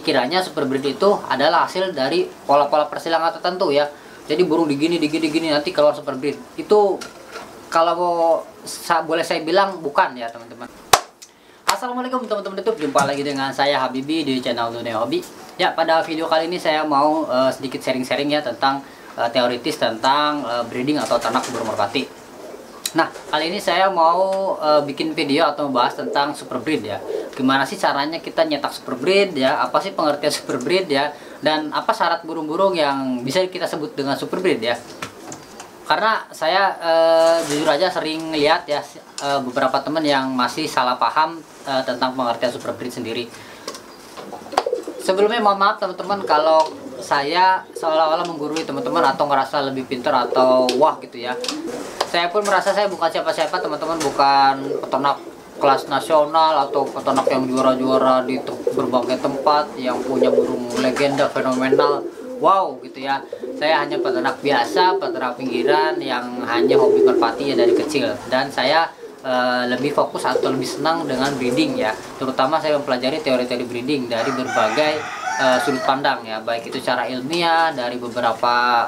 dikiranya super breed itu adalah hasil dari pola-pola persilangan tertentu ya. Jadi burung digini nanti keluar super breed. Itu kalau boleh saya bilang bukan ya teman-teman. Assalamualaikum teman-teman YouTube, jumpa lagi dengan saya Habibi di channel Dunia Hobi. Ya, pada video kali ini saya mau sedikit sharing-sharing ya tentang teoritis tentang breeding atau ternak burung merpati. Nah, kali ini saya mau bikin video atau membahas tentang super breed ya. Gimana sih caranya kita nyetak super breed ya? Apa sih pengertian super breed ya? Dan apa syarat burung-burung yang bisa kita sebut dengan super breed ya? Karena saya jujur aja sering lihat ya beberapa teman yang masih salah paham tentang pengertian super breed sendiri. Sebelumnya mohon maaf teman-teman kalau saya seolah-olah menggurui teman-teman atau ngerasa lebih pintar atau wah gitu ya. Saya pun merasa saya bukan siapa-siapa teman-teman, bukan peternak kelas nasional atau peternak yang juara-juara di berbagai tempat, yang punya burung legenda fenomenal. Wow gitu ya. Saya hanya peternak biasa, peternak pinggiran yang hanya hobi merpati ya dari kecil. Dan saya lebih fokus atau lebih senang dengan breeding ya. Terutama saya mempelajari teori-teori breeding dari berbagai sudut pandang ya, baik itu secara ilmiah dari beberapa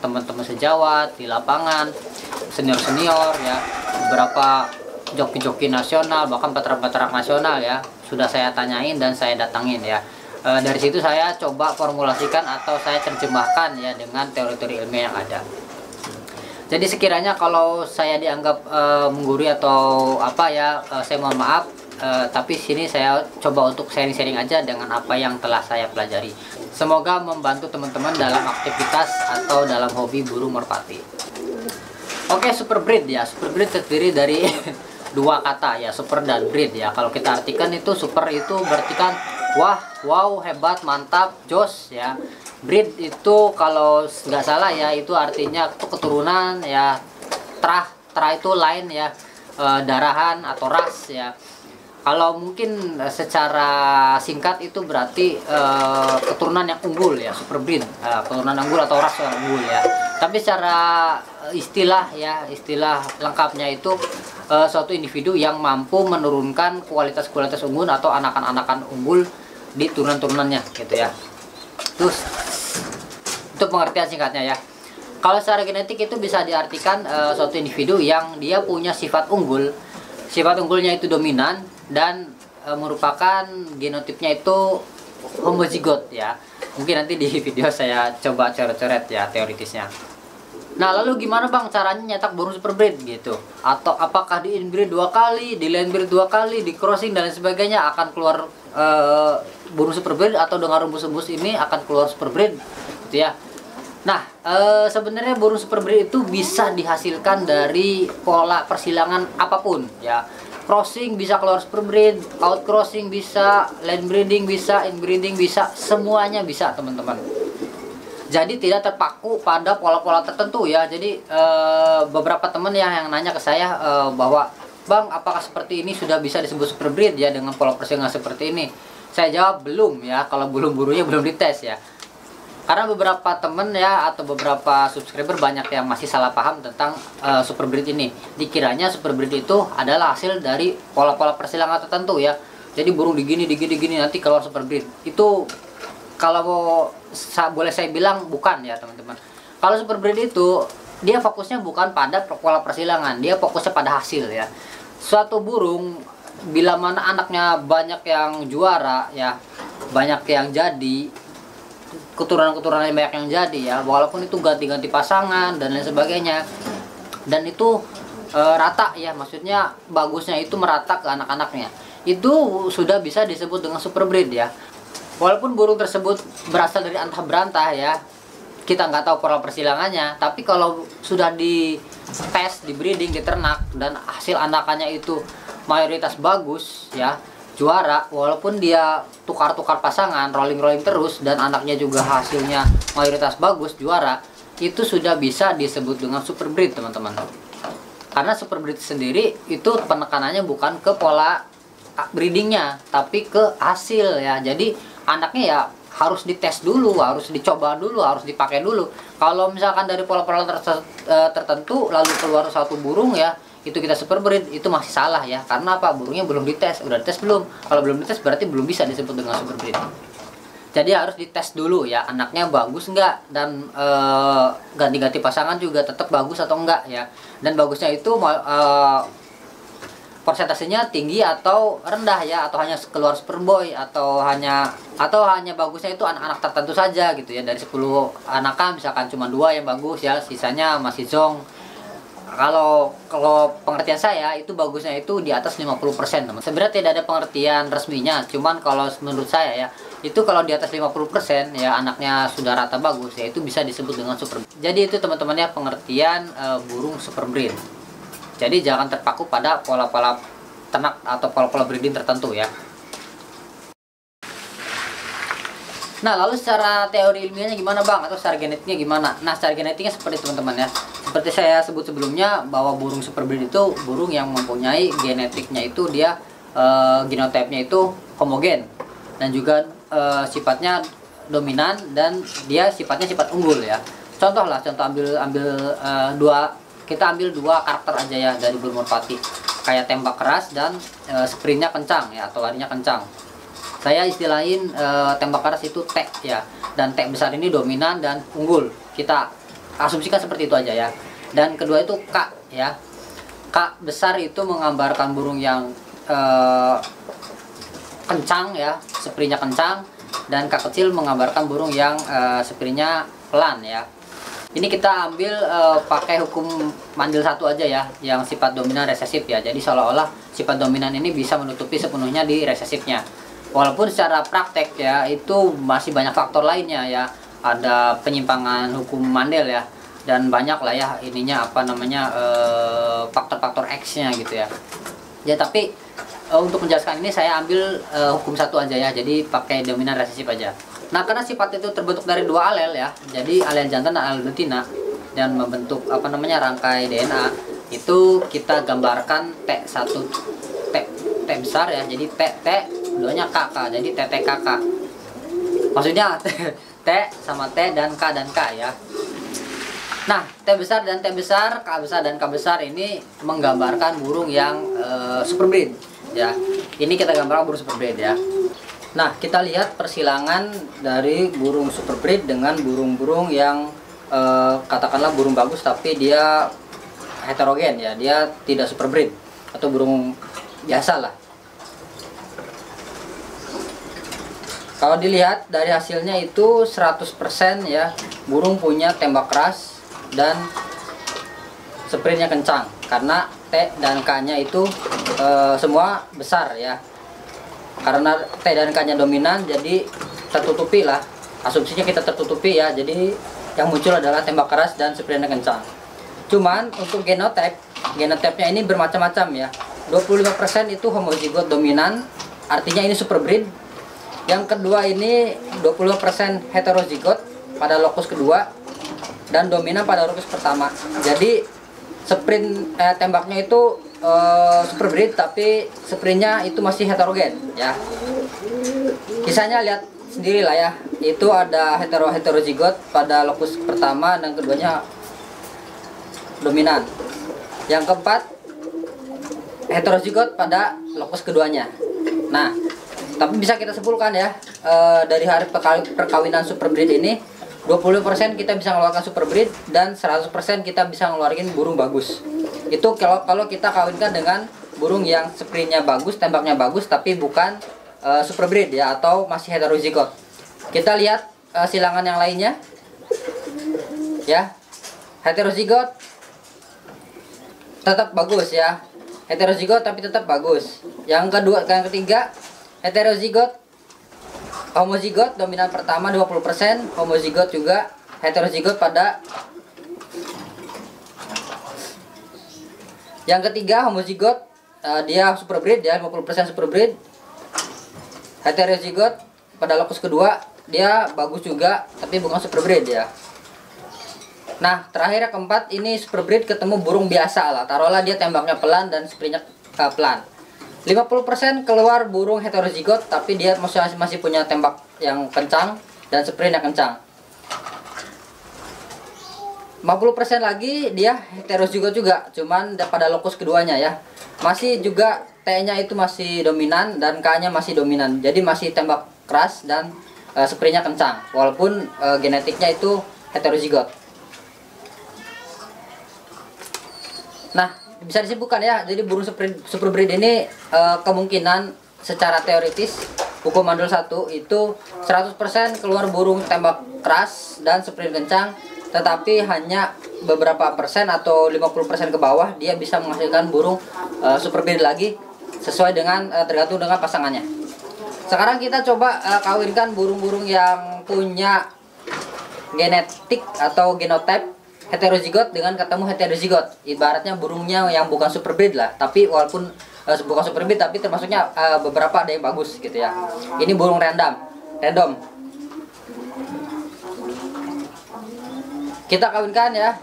teman-teman sejawat di lapangan, senior-senior ya, beberapa joki-joki nasional, bahkan peternak-peternak nasional ya, sudah saya tanyain dan saya datangin ya. Dari situ saya coba formulasikan atau saya terjemahkan ya dengan teori-teori ilmiah yang ada. Jadi sekiranya kalau saya dianggap menggurui atau apa ya, saya mohon maaf. Tapi sini saya coba untuk sharing-sharing aja dengan apa yang telah saya pelajari. Semoga membantu teman-teman dalam aktivitas atau dalam hobi burung merpati. Oke, super breed ya. Super breed terdiri dari dua kata ya, super dan breed ya. Kalau kita artikan itu super itu berarti kan wah, wow, hebat, mantap, jos ya. Breed itu kalau nggak salah ya itu artinya itu keturunan ya. Terah itu lain ya, darahan atau ras ya. Kalau mungkin secara singkat itu berarti keturunan yang unggul ya, super breed, keturunan unggul atau ras yang unggul ya. Tapi secara istilah ya, istilah lengkapnya itu suatu individu yang mampu menurunkan kualitas-kualitas unggul atau anakan-anakan unggul di turunan-turunannya gitu ya. Terus itu pengertian singkatnya ya. Kalau secara genetik itu bisa diartikan suatu individu yang dia punya sifat unggul. Sifat unggulnya itu dominan dan merupakan genotipnya itu homozigot ya. Mungkin nanti di video saya coba coret-coret ya teoritisnya. Nah, lalu gimana Bang caranya nyetak burung super breed gitu? Atau apakah di inbreed 2 kali, di landbreed 2 kali, di crossing dan lain sebagainya akan keluar burung super breed, atau dengan rumpus-rumpus ini akan keluar super breed gitu ya. Nah, sebenarnya burung super breed itu bisa dihasilkan dari pola persilangan apapun ya. Crossing bisa keluar super breed, out crossing bisa, land breeding bisa, inbreeding bisa, semuanya bisa teman-teman. Jadi tidak terpaku pada pola-pola tertentu ya. Jadi beberapa teman yang nanya ke saya bahwa Bang, apakah seperti ini sudah bisa disebut super breed ya dengan pola persilangan seperti ini? Saya jawab belum ya, kalau belum burunya belum dites ya. Karena beberapa temen ya atau beberapa subscriber banyak yang masih salah paham tentang super breed ini. Dikiranya super breed itu adalah hasil dari pola-pola persilangan tertentu ya. Jadi burung digini nanti keluar super breed. Itu kalau boleh saya bilang bukan ya teman-teman. Kalau super breed itu dia fokusnya bukan pada pola persilangan, dia fokusnya pada hasil ya. Suatu burung bila mana anaknya banyak yang juara ya, banyak yang jadi, keturunan-keturunannya banyak yang jadi ya, walaupun itu ganti-ganti pasangan dan lain sebagainya, dan itu rata ya, maksudnya bagusnya itu merata ke anak-anaknya, itu sudah bisa disebut dengan super breed ya. Walaupun burung tersebut berasal dari antah berantah ya, kita nggak tahu pola persilangannya, tapi kalau sudah di tes, di breeding, di ternak, dan hasil anakannya itu mayoritas bagus ya, juara, walaupun dia tukar-tukar pasangan, rolling-rolling terus, dan anaknya juga hasilnya mayoritas bagus, juara, itu sudah bisa disebut dengan super breed teman-teman. Karena super breed sendiri itu penekanannya bukan ke pola breedingnya, tapi ke hasil ya. Jadi anaknya ya harus dites dulu, harus dicoba dulu, harus dipakai dulu. Kalau misalkan dari pola-pola tertentu lalu keluar satu burung ya, itu kita super breed, itu masih salah ya. Karena apa? Burungnya belum dites. Udah dites belum? Kalau belum dites berarti belum bisa disebut dengan super breed. Jadi harus dites dulu ya, anaknya bagus enggak, dan ganti-ganti pasangan juga tetap bagus atau enggak ya. Dan bagusnya itu persentasenya tinggi atau rendah ya, atau hanya keluar Superboy, atau hanya bagusnya itu anak-anak tertentu saja gitu ya. Dari 10 anakan misalkan cuma 2 yang bagus ya, sisanya masih zong. Kalau pengertian saya itu bagusnya itu di atas 50%, teman. Sebenarnya tidak ada pengertian resminya, cuman kalau menurut saya ya, itu kalau di atas 50% ya anaknya sudah rata bagus ya, itu bisa disebut dengan super. Jadi itu teman-teman ya pengertian burung super breed. Jadi jangan terpaku pada pola-pola ternak atau pola-pola breeding tertentu ya. Nah, lalu secara teori ilmiahnya gimana bang? Atau secara genetiknya gimana? Nah, secara genetiknya seperti teman-teman ya, seperti saya sebut sebelumnya, bahwa burung super breed itu burung yang mempunyai genetiknya itu dia genotipnya itu homogen, dan juga sifatnya dominan, dan dia sifatnya sifat unggul ya. Contoh kita ambil dua karakter aja ya dari burung merpati, kayak tembak keras dan sprintnya kencang ya, atau larinya kencang. Saya istilahin tembak keras itu T ya, dan T besar ini dominan dan unggul. Kita asumsikan seperti itu aja ya. Dan kedua itu K ya. K besar itu menggambarkan burung yang kencang ya, sprintnya kencang, dan K kecil menggambarkan burung yang sprintnya pelan ya. Ini kita ambil pakai hukum mandil 1 aja ya, yang sifat dominan resesif ya. Jadi seolah-olah sifat dominan ini bisa menutupi sepenuhnya di resesifnya. Walaupun secara praktek ya itu masih banyak faktor lainnya ya. Ada penyimpangan hukum mandel ya, dan banyak lah ya ininya faktor-faktor X-nya gitu ya. Ya tapi untuk menjelaskan ini saya ambil hukum 1 aja ya. Jadi pakai dominan resesif aja. Nah, karena sifat itu terbentuk dari 2 alel ya, jadi alel jantan dan alel betina, dan membentuk rangkai DNA, itu kita gambarkan T1 T besar ya, jadi T keduanya KK, jadi TTKK. Maksudnya T sama T dan K ya. Nah, T besar dan T besar, K besar dan K besar ini menggambarkan burung yang super breed ya. Ini kita gambarkan burung super breed ya. Nah, kita lihat persilangan dari burung super breed dengan burung-burung yang katakanlah burung bagus tapi dia heterogen ya, dia tidak super breed atau burung biasa lah. Kalau dilihat dari hasilnya itu 100% ya, burung punya tembak keras dan sprintnya kencang, karena T dan K-nya itu semua besar ya. Karena T dan K-nya dominan, jadi tertutupi lah. Asumsinya kita tertutupi ya. Jadi yang muncul adalah tembak keras dan sprintnya kencang. Cuman untuk genotipnya ini bermacam-macam ya. 25% itu homozigot dominan, artinya ini super breed. Yang kedua ini 20% heterozigot pada lokus kedua dan dominan pada lokus pertama. Jadi sprint tembaknya itu super breed tapi sprintnya itu masih heterogen ya. Kisahnya lihat sendiri lah ya, itu ada heterozigot pada lokus pertama dan keduanya dominan. Yang keempat heterozigot pada lokus keduanya. Nah, tapi bisa kita simpulkan ya, dari hari perkawinan super breed ini 20% kita bisa mengeluarkan super breed dan 100% kita bisa mengeluarkan burung bagus. Itu kalau kita kawinkan dengan burung yang sprintnya bagus, tembaknya bagus, tapi bukan super breed ya, atau masih heterozigot. Kita lihat silangan yang lainnya ya. Heterozigot tetap bagus ya, heterozigot tapi tetap bagus. Yang ketiga heterozigot, homozigot dominan pertama 20%, homozigot juga, heterozigot pada yang ketiga homozigot, dia super breed ya, 50% super breed. Heterozigot pada lokus kedua dia bagus juga tapi bukan super breed ya. Nah, terakhir yang keempat ini super breed ketemu burung biasa lah, taruhlah dia tembaknya pelan dan sprintnya pelan. 50% keluar burung heterozigot tapi dia masih punya tembak yang kencang dan sprint yang kencang. 50% lagi dia heterozigot juga, cuman pada lokus keduanya ya. Masih juga T-nya itu masih dominan dan K-nya masih dominan. Jadi masih tembak keras dan spraynya kencang, walaupun genetiknya itu heterozigot. Nah, bisa disebutkan ya, jadi burung super breed ini kemungkinan secara teoritis hukum mandul 1 itu 100% keluar burung tembak keras dan sprint kencang, tetapi hanya beberapa persen atau 50% ke bawah dia bisa menghasilkan burung super breed lagi, sesuai dengan tergantung dengan pasangannya. Sekarang kita coba kawinkan burung-burung yang punya genetik atau genotype heterozigot dengan ketemu heterozigot. Ibaratnya burungnya yang bukan super breed lah, tapi walaupun bukan super breed tapi termasuknya beberapa ada yang bagus gitu ya. Ini burung random. Kita kawinkan ya.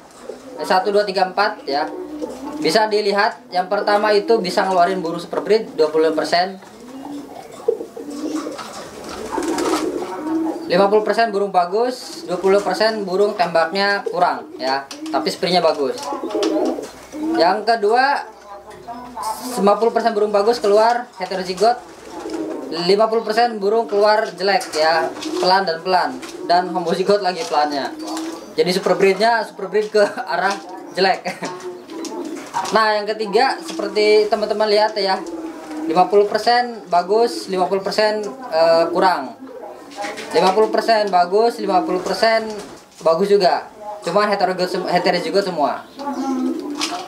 1 2 3 4 ya. Bisa dilihat yang pertama itu bisa ngeluarin burung super breed 25%. 50% burung bagus, 20% burung tembaknya kurang ya, tapi spraynya bagus. Yang kedua 50% burung bagus keluar heterozigot, 50% burung keluar jelek ya, pelan dan homozigot lagi pelannya. Jadi super breed ke arah jelek. Nah, yang ketiga seperti teman-teman lihat ya, 50% bagus, 50% kurang. 50% bagus, 50% bagus juga. Cuma heterozigot semua.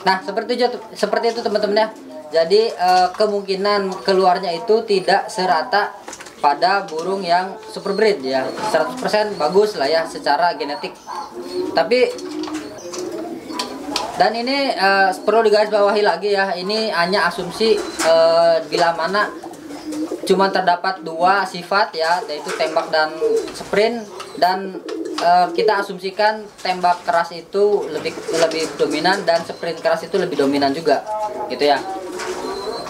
Nah, seperti itu teman-teman ya. Jadi kemungkinan keluarnya itu tidak serata pada burung yang super breed ya. 100% bagus lah ya secara genetik. Tapi dan ini perlu digarisbawahi lagi ya. Ini hanya asumsi bila mana cuma terdapat 2 sifat ya, yaitu tembak dan sprint, dan kita asumsikan tembak keras itu lebih dominan dan sprint keras itu lebih dominan juga gitu ya.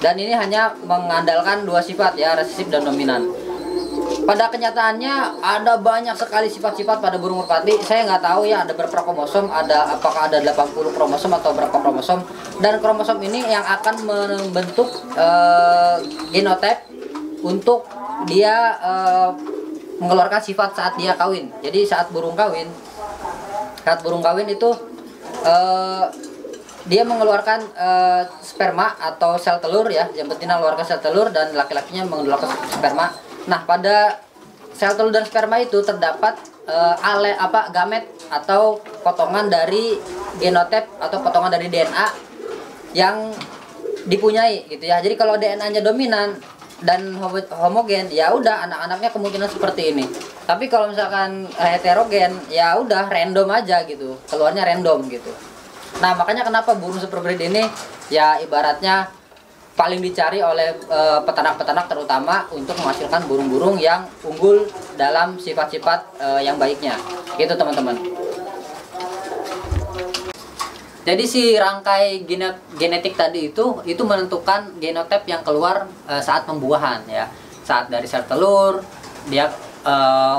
Dan ini hanya mengandalkan 2 sifat ya, resesif dan dominan. Pada kenyataannya ada banyak sekali sifat-sifat pada burung merpati. Saya nggak tahu ya ada berapa kromosom, apakah ada 80 kromosom atau berapa kromosom, dan kromosom ini yang akan membentuk genotype untuk dia mengeluarkan sifat saat dia kawin. Jadi saat burung kawin itu dia mengeluarkan sperma atau sel telur ya. Yang betina mengeluarkan sel telur dan laki-lakinya mengeluarkan sperma. Nah, pada sel telur dan sperma itu terdapat gamet atau potongan dari genotype atau potongan dari DNA yang dipunyai gitu ya. Jadi kalau DNA-nya dominan dan homogen, ya udah anak-anaknya kemungkinan seperti ini. Tapi kalau misalkan heterogen, ya udah random aja gitu, keluarnya random gitu. Nah, makanya kenapa burung super breed ini ya ibaratnya paling dicari oleh peternak-peternak, terutama untuk menghasilkan burung-burung yang unggul dalam sifat-sifat yang baiknya gitu teman-teman. Jadi si rangkai genetik tadi itu menentukan genotype yang keluar saat pembuahan ya. Saat dari sel telur dia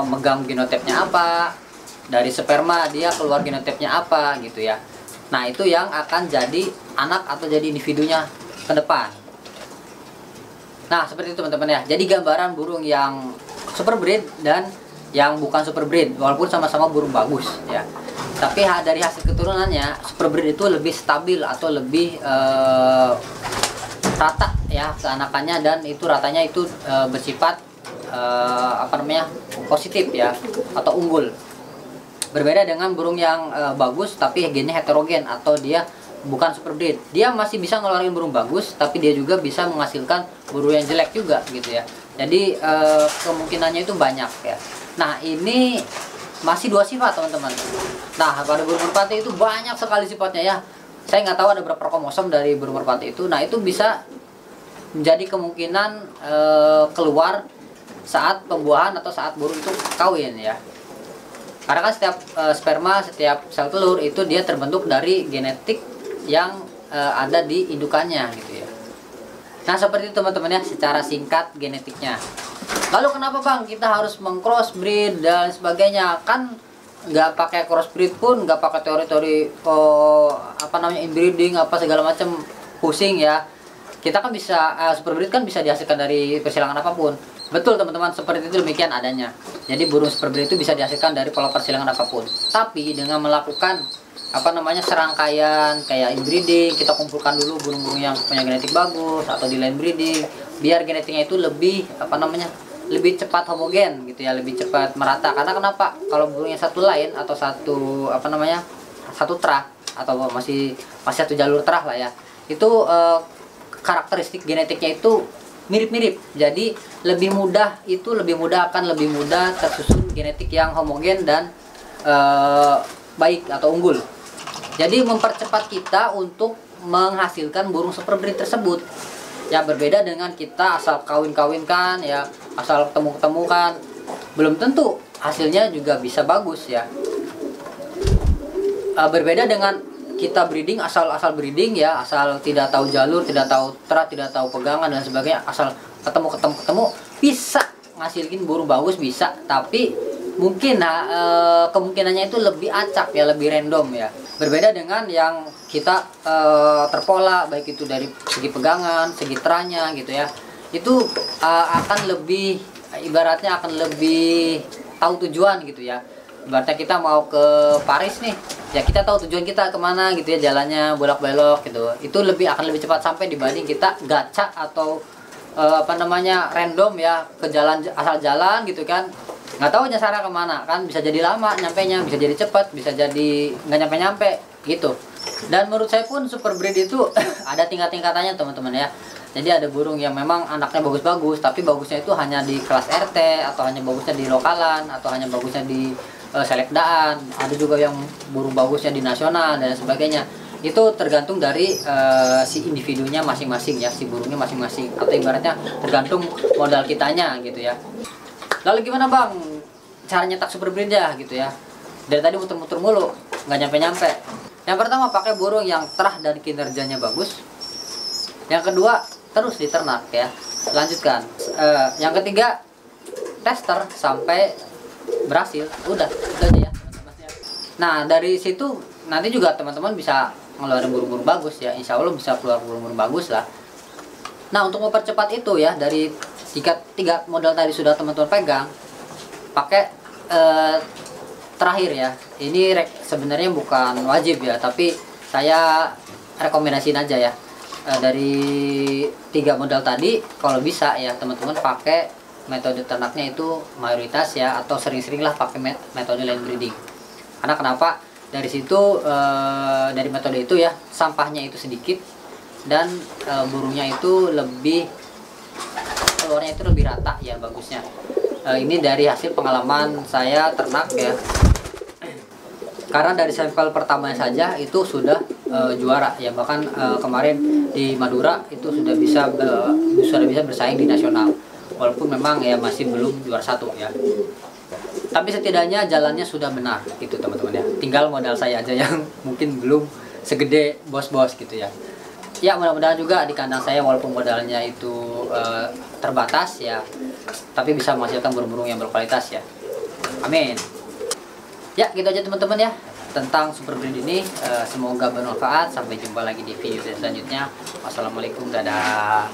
megang genotipenya apa, dari sperma dia keluar genotipnya apa gitu ya. Nah, itu yang akan jadi anak atau jadi individunya ke depan. Nah, seperti itu teman-teman ya. Jadi gambaran burung yang super breed dan yang bukan super breed, walaupun sama-sama burung bagus ya. Tapi dari hasil keturunannya super breed itu lebih stabil atau lebih rata ya keanakannya, dan itu ratanya itu bersifat positif ya atau unggul. Berbeda dengan burung yang bagus tapi gennya heterogen atau dia bukan super breed. Dia masih bisa ngeluarin burung bagus tapi dia juga bisa menghasilkan burung yang jelek juga gitu ya. Jadi kemungkinannya itu banyak ya. Nah, ini masih 2 sifat teman-teman. Nah, pada burung merpati itu banyak sekali sifatnya ya. Saya nggak tahu ada berapa kromosom dari burung merpati itu. Nah, itu bisa menjadi kemungkinan keluar saat pembuahan atau saat burung itu kawin ya. Karena kan setiap sperma, setiap sel telur itu dia terbentuk dari genetik yang ada di indukannya gitu ya. Nah, seperti itu teman-teman ya secara singkat genetiknya. Lalu kenapa Bang kita harus meng-crossbreed dan sebagainya? Kan nggak pakai crossbreed pun, nggak pakai teori-teori inbreeding apa segala macam pusing ya. Kita kan bisa superbreed kan bisa dihasilkan dari persilangan apapun. Betul teman-teman, seperti itu demikian adanya. Jadi burung super breed itu bisa dihasilkan dari pola persilangan apapun. Tapi dengan melakukan serangkaian kayak inbreeding, kita kumpulkan dulu burung-burung yang punya genetik bagus atau di line breeding, biar genetiknya itu lebih lebih cepat homogen gitu ya, lebih cepat merata. Karena kenapa? Kalau burungnya satu line atau satu trah atau masih satu jalur trah lah ya, itu karakteristik genetiknya itu mirip-mirip, jadi lebih mudah akan lebih mudah tersusun genetik yang homogen dan baik atau unggul. Jadi mempercepat kita untuk menghasilkan burung super breed tersebut. Ya berbeda dengan kita asal kawin-kawinkan ya, asal ketemu-ketemukan, belum tentu hasilnya juga bisa bagus ya. Berbeda dengan kita breeding asal breeding ya, asal tidak tahu jalur, tidak tahu trah, tidak tahu pegangan dan sebagainya, asal ketemu bisa ngasilin burung bagus bisa, tapi mungkin kemungkinannya itu lebih acak ya, lebih random ya. Berbeda dengan yang kita terpola, baik itu dari segi pegangan, segi trahnya gitu ya, itu akan lebih, ibaratnya akan lebih tahu tujuan gitu ya. Ibaratnya kita mau ke Paris nih ya, kita tahu tujuan kita kemana gitu ya, jalannya bolak-belok gitu, itu akan lebih cepat sampai dibanding kita gacak atau random ya, ke jalan asal jalan gitu kan, nggak tahu nyasarnya kemana kan, bisa jadi lama nyampenya, bisa jadi cepat, bisa jadi nggak nyampe gitu. Dan menurut saya pun super breed itu ada tingkatannya teman-teman ya. Jadi ada burung yang memang anaknya bagus-bagus, tapi bagusnya itu hanya di kelas RT, atau hanya bagusnya di lokalan, atau hanya bagusnya di selekdaan. Ada juga yang burung bagusnya di nasional dan sebagainya. Itu tergantung dari si individunya masing-masing ya, si burungnya masing-masing, atau ibaratnya tergantung modal kitanya gitu ya. Lalu gimana bang cara nyetak super breed ya gitu ya? Dari tadi muter-muter mulu, nggak nyampe-nyampe. Yang pertama pakai burung yang terah dan kinerjanya bagus. Yang kedua terus diternak ya. Lanjutkan. Yang ketiga tester sampai berhasil. Udah itu aja ya. Nah dari situ nanti juga teman-teman bisa ngeluarin burung-burung bagus ya. Insya Allah bisa keluar burung-burung bagus lah. Nah untuk mempercepat itu ya, dari jika 3 modal tadi sudah teman-teman pegang, pakai terakhir ya. Ini sebenarnya bukan wajib ya, tapi saya rekomendasiin aja ya. Dari 3 modal tadi, kalau bisa ya teman-teman pakai metode ternaknya itu mayoritas ya, atau sering-sering lah pakai metode line breeding. Karena kenapa? Dari situ dari metode itu ya, sampahnya itu sedikit dan burungnya itu keluarnya itu lebih rata ya bagusnya. Ini dari hasil pengalaman saya ternak ya. Karena dari sampel pertamanya saja itu sudah juara ya, bahkan kemarin di Madura itu sudah bisa bersaing di nasional, walaupun memang ya masih belum juara 1 ya, tapi setidaknya jalannya sudah benar gitu teman-teman ya. Tinggal modal saya aja yang mungkin belum segede bos-bos gitu ya. Ya mudah-mudahan juga di kandang saya walaupun modalnya itu terbatas ya, tapi bisa menghasilkan burung-burung yang berkualitas ya. Amin. Ya gitu aja teman-teman ya tentang super breed ini. Semoga bermanfaat. Sampai jumpa lagi di video selanjutnya. Wassalamualaikum, dadah.